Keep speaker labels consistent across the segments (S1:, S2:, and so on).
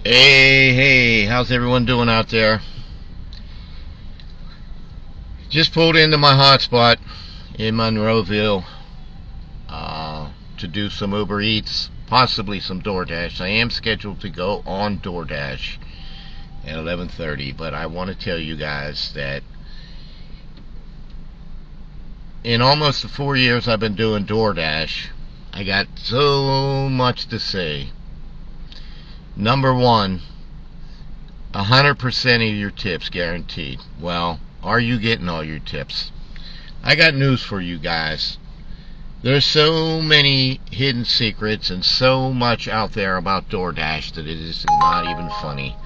S1: Hey, how's everyone doing out there? Just pulled into my hotspot in Monroeville to do some Uber Eats, possibly some DoorDash. I am scheduled to go on DoorDash at 11:30, but I want to tell you guys that in almost the 4 years I've been doing DoorDash, I got so much to say. Number one, 100% of your tips guaranteed. Well, are you getting all your tips? I got news for you guys. There's so many hidden secrets and so much out there about DoorDash that it is not even funny.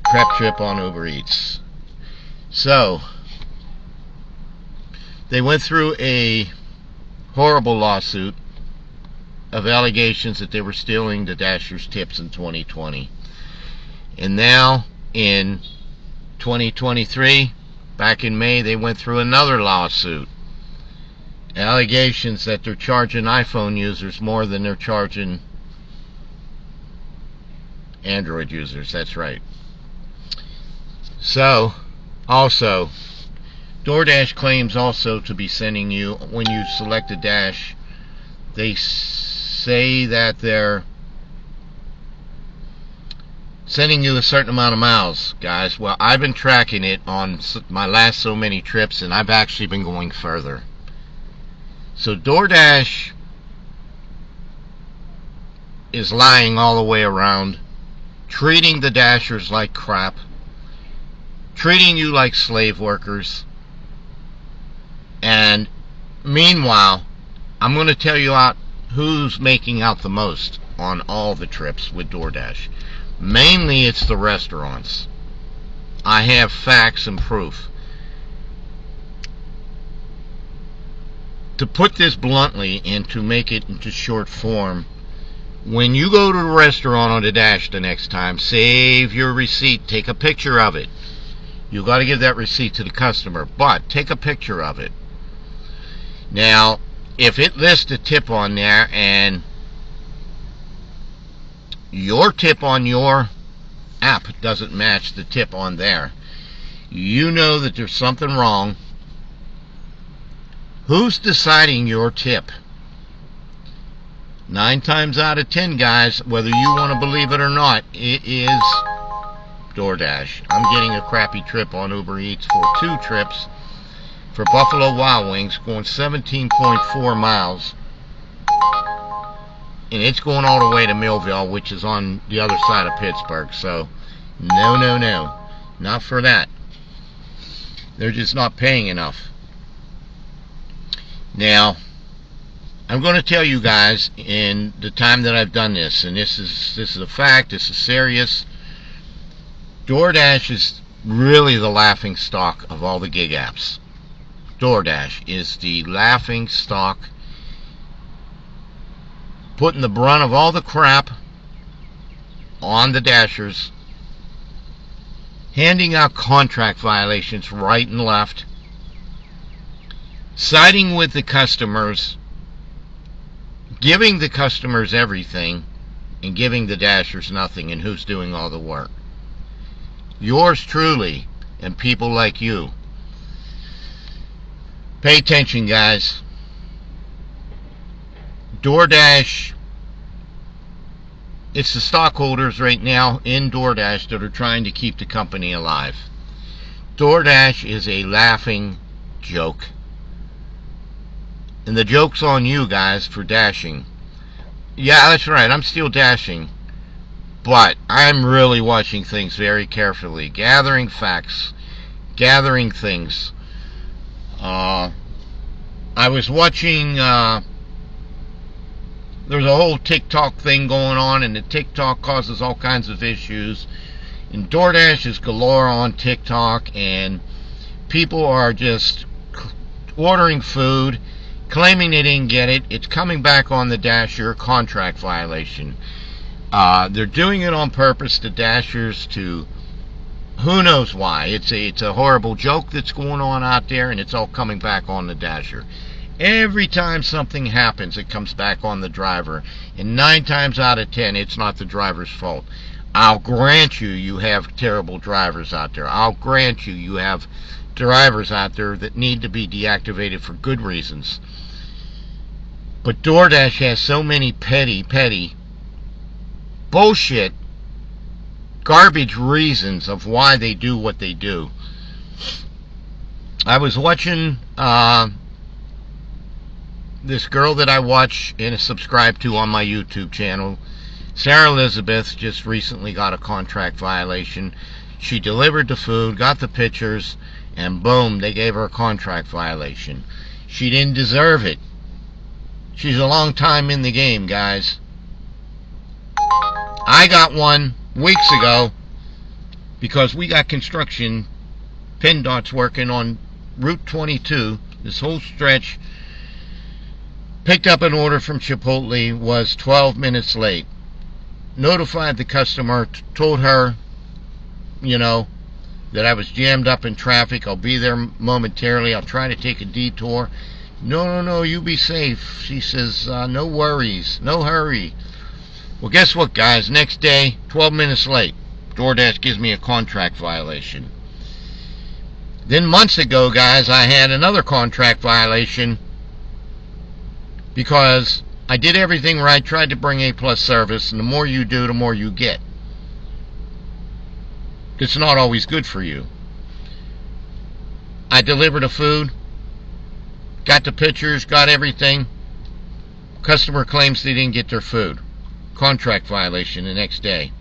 S1: Prep trip on Uber Eats. So, they went through a horrible lawsuit of allegations that they were stealing the Dashers' tips in 2020. And now, in 2023, back in May, they went through another lawsuit. Allegations that they're charging iPhone users more than they're charging Android users. That's right. So, also, DoorDash claims also to be sending you, when you select a Dash, they say that they're sending you a certain amount of miles, guys. Well, I've been tracking it on my last so many trips, and I've actually been going further. So DoorDash is lying all the way around, treating the Dashers like crap, treating you like slave workers, and meanwhile, I'm going to tell you out who's making out the most on all the trips with DoorDash. Mainly it's the restaurants. I have facts and proof. To put this bluntly and to make it into short form, when you go to a restaurant on the Dash the next time, save your receipt, take a picture of it. You got to give that receipt to the customer, but take a picture of it. Now, if it lists a tip on there and your tip on your app doesn't match the tip on there, you know that there's something wrong. Who's deciding your tip? 9 times out of 10, guys, whether you want to believe it or not, it is DoorDash. I'm getting a crappy trip on Uber Eats for 2 trips for Buffalo Wild Wings, going 17.4 miles. And it's going all the way to Millville, which is on the other side of Pittsburgh. So, no. Not for that. They're just not paying enough. Now, I'm going to tell you guys in the time that I've done this, and this is a fact, this is serious. DoorDash is really the laughing stock of all the gig apps. DoorDash is the laughing stock, putting the brunt of all the crap on the Dashers, handing out contract violations right and left, siding with the customers, giving the customers everything, and giving the Dashers nothing. And who's doing all the work? Yours truly, and people like you. Pay attention, guys. DoorDash, it's the stockholders right now in DoorDash that are trying to keep the company alive. DoorDash is a laughing joke. And the joke's on you guys for dashing. Yeah, that's right, I'm still dashing. But I'm really watching things very carefully. Gathering facts. Gathering things. I was watching, there's a whole TikTok thing going on, and the TikTok causes all kinds of issues. And DoorDash is galore on TikTok, and people are just ordering food, claiming they didn't get it. It's coming back on the Dasher contract violation. They're doing it on purpose, the Dashers, to who knows why. It's a horrible joke that's going on out there, and it's all coming back on the Dasher. Every time something happens, it comes back on the driver. And 9 times out of 10, it's not the driver's fault. I'll grant you have terrible drivers out there. I'll grant you have drivers out there that need to be deactivated for good reasons. But DoorDash has so many petty bullshit, garbage reasons of why they do what they do. I was watching this girl that I watch and subscribe to on my YouTube channel. Sarah Elizabeth just recently got a contract violation. She delivered the food, got the pictures, and boom, they gave her a contract violation. She didn't deserve it. She's a long time in the game, guys. I got one weeks ago because we got construction PennDOT's working on Route 22, this whole stretch. Picked up an order from Chipotle, was 12 minutes late. Notified the customer, told her, that I was jammed up in traffic. I'll be there momentarily. I'll try to take a detour. No, you be safe. She says, no worries, no hurry. Well, guess what, guys? Next day, 12 minutes late. DoorDash gives me a contract violation. Then months ago, guys, I had another contract violation because I did everything right, tried to bring A+ service, and the more you do, the more you get. It's not always good for you. I delivered the food, got the pictures, got everything. Customer claims they didn't get their food. Contract violation the next day.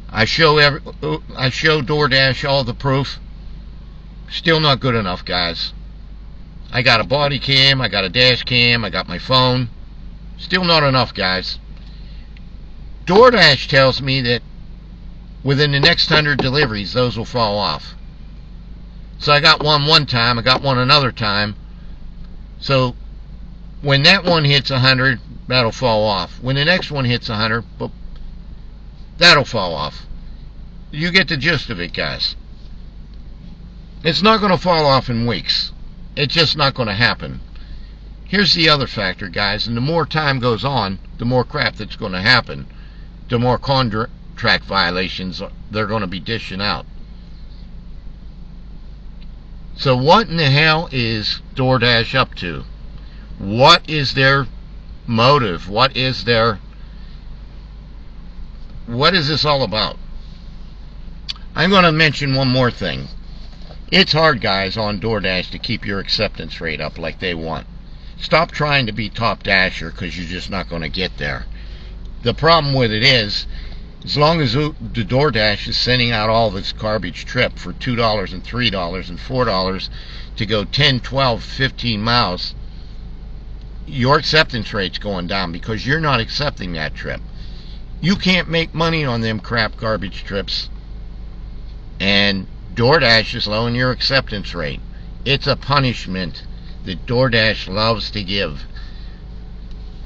S1: I show DoorDash all the proof. Still not good enough, guys. I got a body cam, I got a dash cam, I got my phone. Still not enough, guys. DoorDash tells me that within the next 100 deliveries, those will fall off. So I got one time, I got one another time. So when that one hits 100, that'll fall off. When the next one hits 100, that'll fall off. You get the gist of it, guys. It's not going to fall off in weeks. It's just not going to happen. Here's the other factor, guys, and the more time goes on, the more crap that's going to happen. The more contract violations they're going to be dishing out. So what in the hell is DoorDash up to? What is their motive? What is this all about? I'm going to mention one more thing. It's hard, guys, on DoorDash to keep your acceptance rate up like they want. Stop trying to be top dasher because you're just not going to get there. The problem with it is, as long as the DoorDash is sending out all this garbage trip for $2 and $3 and $4 to go 10, 12, 15 miles, your acceptance rate's going down because you're not accepting that trip. You can't make money on them crap garbage trips, and DoorDash is lowering your acceptance rate. It's a punishment that DoorDash loves to give.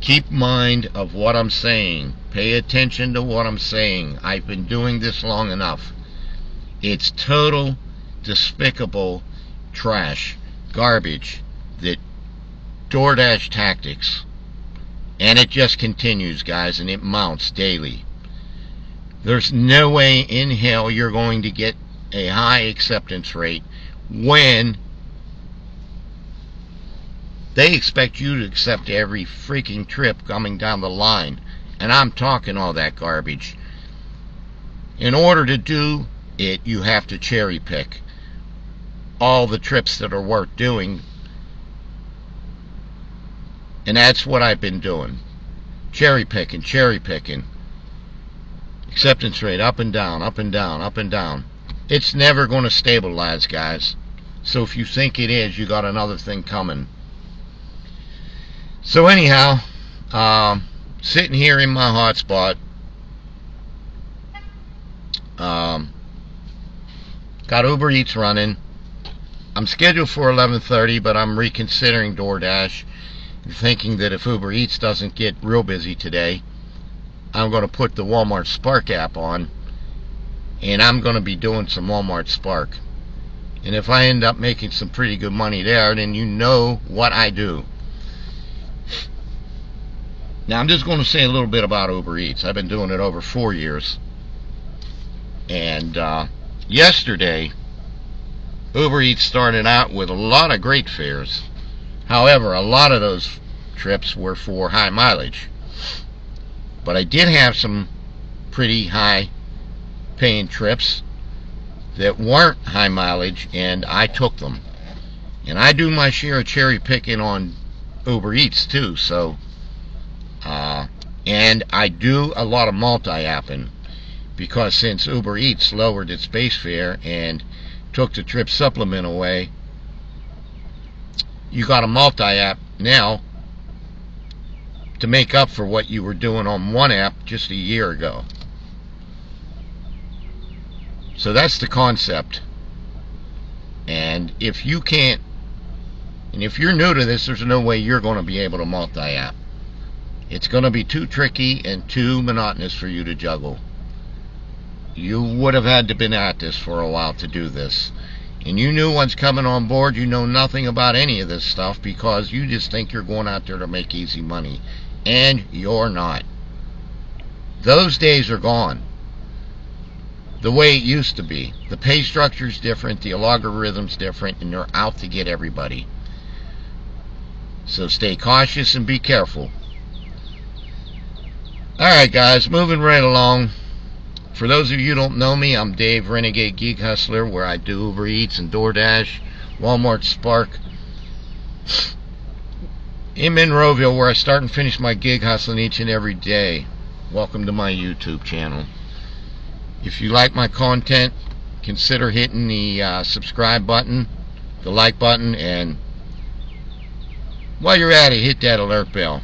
S1: Keep mind of what I'm saying. Pay attention to what I'm saying. I've been doing this long enough. It's total, despicable trash, garbage, that DoorDash tactics. And it just continues, guys, and it mounts daily. There's no way in hell you're going to get a high acceptance rate when they expect you to accept every freaking trip coming down the line. And I'm talking all that garbage. In order to do it, you have to cherry pick all the trips that are worth doing. And that's what I've been doing. Cherry picking. Acceptance rate up and down, up and down, up and down. It's never going to stabilize, guys. So if you think it is, you got another thing coming. So anyhow, sitting here in my hotspot, got Uber Eats running. I'm scheduled for 11:30, but I'm reconsidering DoorDash, thinking that if Uber Eats doesn't get real busy today, I'm going to put the Walmart Spark app on, and I'm going to be doing some Walmart Spark. And if I end up making some pretty good money there, then you know what I do. Now I'm just going to say a little bit about Uber Eats. I've been doing it over 4 years. And yesterday, Uber Eats started out with a lot of great fares. However, a lot of those trips were for high mileage. But I did have some pretty high paying trips that weren't high mileage, and I took them. And I do my share of cherry picking on Uber Eats too, so and I do a lot of multi-apping, because since Uber Eats lowered its base fare and took the trip supplement away, you got a multi-app now to make up for what you were doing on one app just a year ago. So that's the concept. And if you can't, and if you're new to this, there's no way you're going to be able to multi-app. It's going to be too tricky and too monotonous for you to juggle. You would have had to been at this for a while to do this. And you new ones coming on board, you know nothing about any of this stuff, because you just think you're going out there to make easy money. And you're not. Those days are gone. The way it used to be. The pay structure's different, the logarithm's different, and they're out to get everybody. So stay cautious and be careful. Alright guys, moving right along. For those of you who don't know me, I'm Dave, Renegade Gig Hustler, where I do Uber Eats and DoorDash, Walmart Spark. In Monroeville, where I start and finish my gig hustling each and every day. Welcome to my YouTube channel. If you like my content, consider hitting the subscribe button, the like button, and while you're at it, hit that alert bell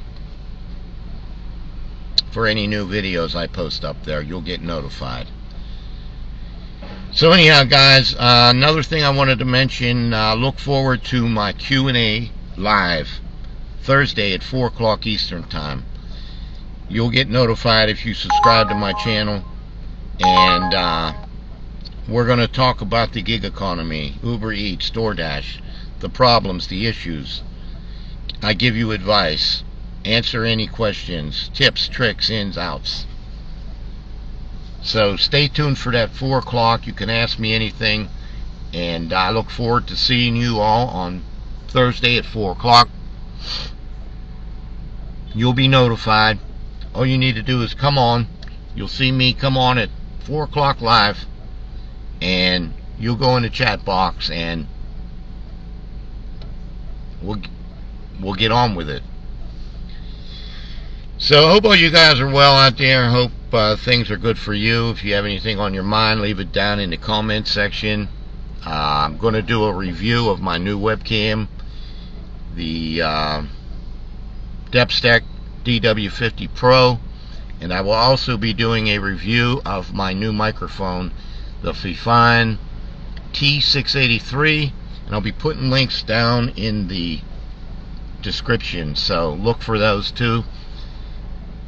S1: for any new videos I post up there. You'll get notified. So anyhow guys, another thing I wanted to mention, look forward to my Q&A live Thursday at 4 o'clock Eastern time. You'll get notified if you subscribe to my channel. And we're going to talk about the gig economy, Uber Eats, DoorDash, the problems, the issues. I give you advice, answer any questions, tips, tricks, ins, outs. So stay tuned for that 4 o'clock. You can ask me anything, and I look forward to seeing you all on Thursday at 4 o'clock. You'll be notified. All you need to do is come on. You'll see me come on at 4 o'clock live, and you'll go in the chat box, and we'll get on with it. So I hope all you guys are well out there. I hope things are good for you. If you have anything on your mind, leave it down in the comment section. I'm going to do a review of my new webcam, the Depstech DW50 Pro. And I will also be doing a review of my new microphone, the Fifine T683, and I'll be putting links down in the description, so look for those too.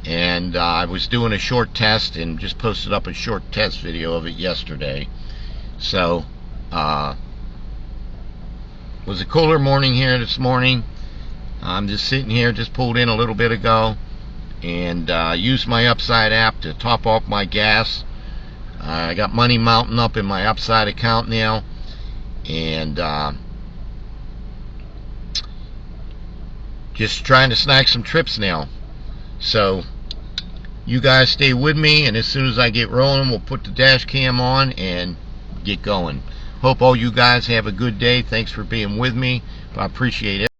S1: And I was doing a short test and just posted up a short test video of it yesterday. So was a cooler morning here this morning. I'm just sitting here, just pulled in a little bit ago, and used my Upside app to top off my gas. I got money mounting up in my Upside account now, and just trying to snag some trips now. So you guys stay with me, and as soon as I get rolling, we'll put the dash cam on and get going. Hope all you guys have a good day. Thanks for being with me. I appreciate it.